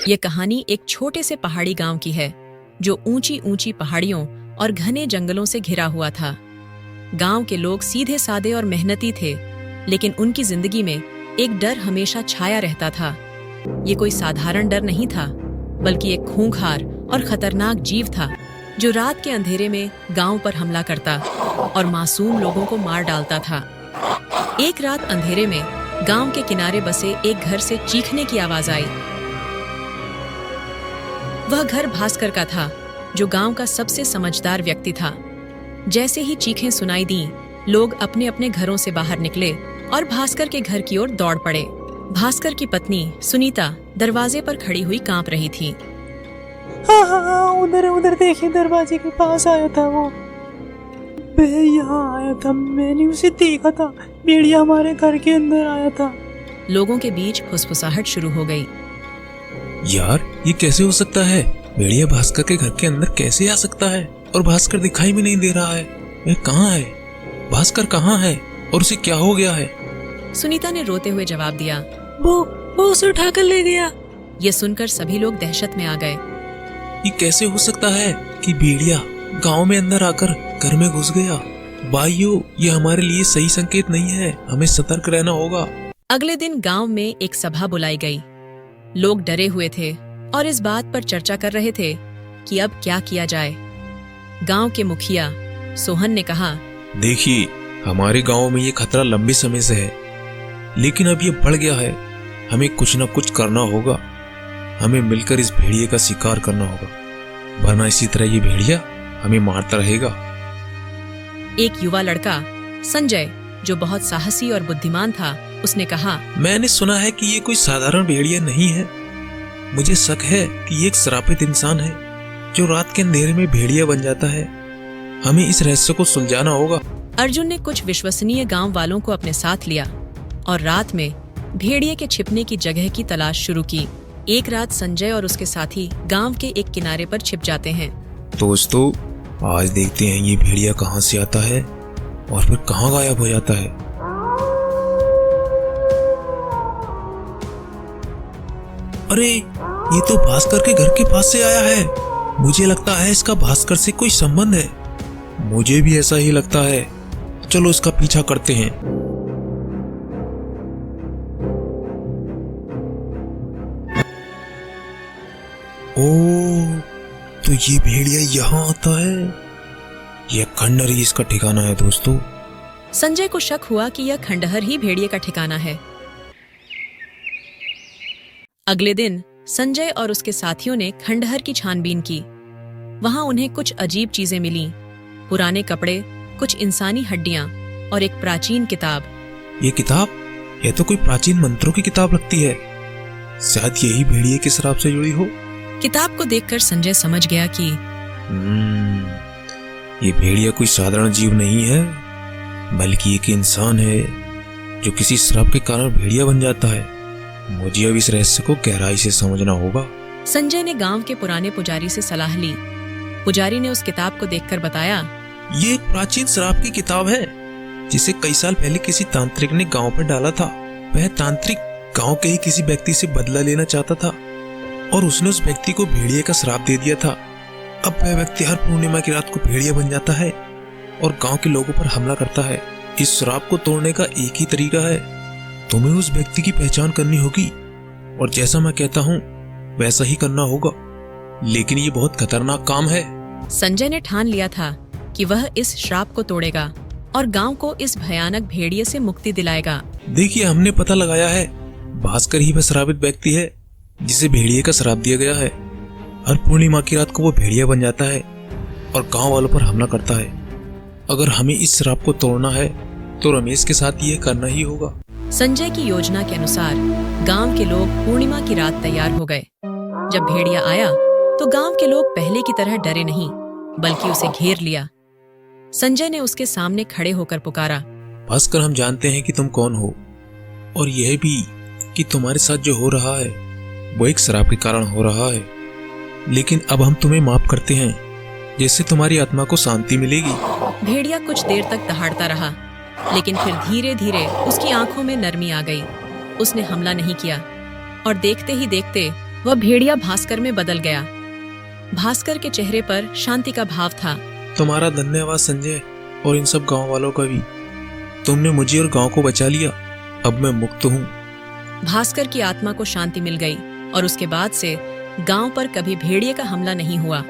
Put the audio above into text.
ये कहानी एक छोटे से पहाड़ी गांव की है जो ऊंची ऊंची पहाड़ियों और घने जंगलों से घिरा हुआ था। गांव के लोग सीधे सादे और मेहनती थे, लेकिन उनकी जिंदगी में एक डर हमेशा छाया रहता था। ये कोई साधारण डर नहीं था, बल्कि एक खूंखार और खतरनाक जीव था जो रात के अंधेरे में गांव पर हमला करता और मासूम लोगों को मार डालता था। एक रात अंधेरे में गांव के किनारे बसे एक घर से चीखने की आवाज आई। वह घर भास्कर का था, जो गांव का सबसे समझदार व्यक्ति था। जैसे ही चीखें सुनाई दी, लोग अपने अपने घरों से बाहर निकले और भास्कर के घर की ओर दौड़ पड़े। भास्कर की पत्नी सुनीता दरवाजे पर खड़ी हुई कांप रही थी। हाँ, उधर उधर देखिए, दरवाजे के पास आया था वो। वह यहाँ आया था, मैंने उसे देखा था। भेड़िया हमारे घर के अंदर आया था। लोगों के बीच फुसफुसाहट शुरू हो गई। यार, ये कैसे हो सकता है? भेड़िया भास्कर के घर के अंदर कैसे आ सकता है? और भास्कर दिखाई भी नहीं दे रहा है। वह कहाँ है? भास्कर कहाँ है और उसे क्या हो गया है? सुनीता ने रोते हुए जवाब दिया, वो उसे उठाकर ले गया। ये सुनकर सभी लोग दहशत में आ गए। ये कैसे हो सकता है कि भेड़िया गांव में अंदर आकर घर में घुस गया? भाइयों, ये हमारे लिए सही संकेत नहीं है, हमें सतर्क रहना होगा। अगले दिन गांव में एक सभा बुलाई गई। लोग डरे हुए थे और इस बात पर चर्चा कर रहे थे कि अब क्या किया जाए। गांव के मुखिया सोहन ने कहा, देखिए, हमारे गांव में ये खतरा लंबे समय से है, लेकिन अब ये बढ़ गया है। हमें कुछ न कुछ करना होगा। हमें मिलकर इस भेड़िए का शिकार करना होगा, वरना इसी तरह ये भेड़िया हमें मारता रहेगा। एक युवा लड़का संजय, जो बहुत साहसी और बुद्धिमान था, उसने कहा, मैंने सुना है कि ये कोई साधारण भेड़िया नहीं है। मुझे शक है कि ये एक श्रापित इंसान है जो रात के अंधेरे में भेड़िया बन जाता है। हमें इस रहस्य को सुलझाना होगा। अर्जुन ने कुछ विश्वसनीय गांव वालों को अपने साथ लिया और रात में भेड़िए के छिपने की जगह की तलाश शुरू की। एक रात संजय और उसके साथी गांव के एक किनारे पर छिप जाते हैं। दोस्तों, आज देखते हैं ये भेड़िया कहाँ से आता है और फिर कहाँ गायब हो जाता है। अरे, ये तो भास्कर के घर के पास से आया है। मुझे लगता है इसका भास्कर से कोई संबंध है। मुझे भी ऐसा ही लगता है। चलो इसका पीछा करते हैं। ओह, तो ये भेड़िया यहाँ आता है। यह खंडहर ही इसका ठिकाना है। दोस्तों, संजय को शक हुआ कि यह खंडहर ही भेड़िए का ठिकाना है। अगले दिन संजय और उसके साथियों ने खंडहर की छानबीन की। वहां उन्हें कुछ अजीब चीजें मिलीं। पुराने कपड़े, कुछ इंसानी हड्डियां और एक प्राचीन किताब। यह तो कोई प्राचीन मंत्रों की किताब लगती है। शायद यही भेड़िए के श्राप से जुड़ी हो। किताब को देखकर संजय समझ गया कि ये भेड़िया कोई साधारण जीव नहीं है, बल्कि एक इंसान है जो किसी श्राप के कारण भेड़िया बन जाता है। मुझे अब इस रहस्य को गहराई से समझना होगा। संजय ने गांव के पुराने पुजारी से सलाह ली। पुजारी ने उस किताब को देखकर बताया, ये एक प्राचीन श्राप की किताब है जिसे कई साल पहले किसी तांत्रिक ने गांव पर डाला था। वह तांत्रिक गांव के ही किसी व्यक्ति से बदला लेना चाहता था और उसने उस व्यक्ति को भेड़िए का श्राप दे दिया था। अब वह व्यक्ति हर पूर्णिमा की रात को भेड़िया बन जाता है और गांव के लोगों पर हमला करता है। इस श्राप को तोड़ने का एक ही तरीका है, तुम्हें उस व्यक्ति की पहचान करनी होगी और जैसा मैं कहता हूँ वैसा ही करना होगा। लेकिन ये बहुत खतरनाक काम है। संजय ने ठान लिया था कि वह इस श्राप को तोड़ेगा और गांव को इस भयानक भेड़िए से मुक्ति दिलाएगा। देखिए, हमने पता लगाया है, भास्कर ही वह श्रापित व्यक्ति है जिसे भेड़िए का श्राप दिया गया है। हर पूर्णिमा की रात को वो भेड़िया बन जाता है और गांव वालों पर हमला करता है। अगर हमें इस श्राप को तोड़ना है तो रमेश के साथ ये करना ही होगा। संजय की योजना के अनुसार गांव के लोग पूर्णिमा की रात तैयार हो गए। जब भेड़िया आया तो गांव के लोग पहले की तरह डरे नहीं, बल्कि उसे घेर लिया। संजय ने उसके सामने खड़े होकर पुकारा, भास्कर, हम जानते हैं कि तुम कौन हो और यह भी कि तुम्हारे साथ जो हो रहा है वो एक श्राप के कारण हो रहा है। लेकिन अब हम तुम्हें माफ करते हैं, जिससे तुम्हारी आत्मा को शांति मिलेगी। भेड़िया कुछ देर तक दहाड़ता रहा, लेकिन फिर धीरे धीरे उसकी आंखों में नरमी आ गई। उसने हमला नहीं किया और देखते ही देखते वह भेड़िया भास्कर में बदल गया। भास्कर के चेहरे पर शांति का भाव था। तुम्हारा धन्यवाद संजय, और इन सब गांव वालों का भी। तुमने मुझे और गांव को बचा लिया। अब मैं मुक्त हूँ। भास्कर की आत्मा को शांति मिल गई और उसके बाद से गांव पर कभी भेड़िए का हमला नहीं हुआ।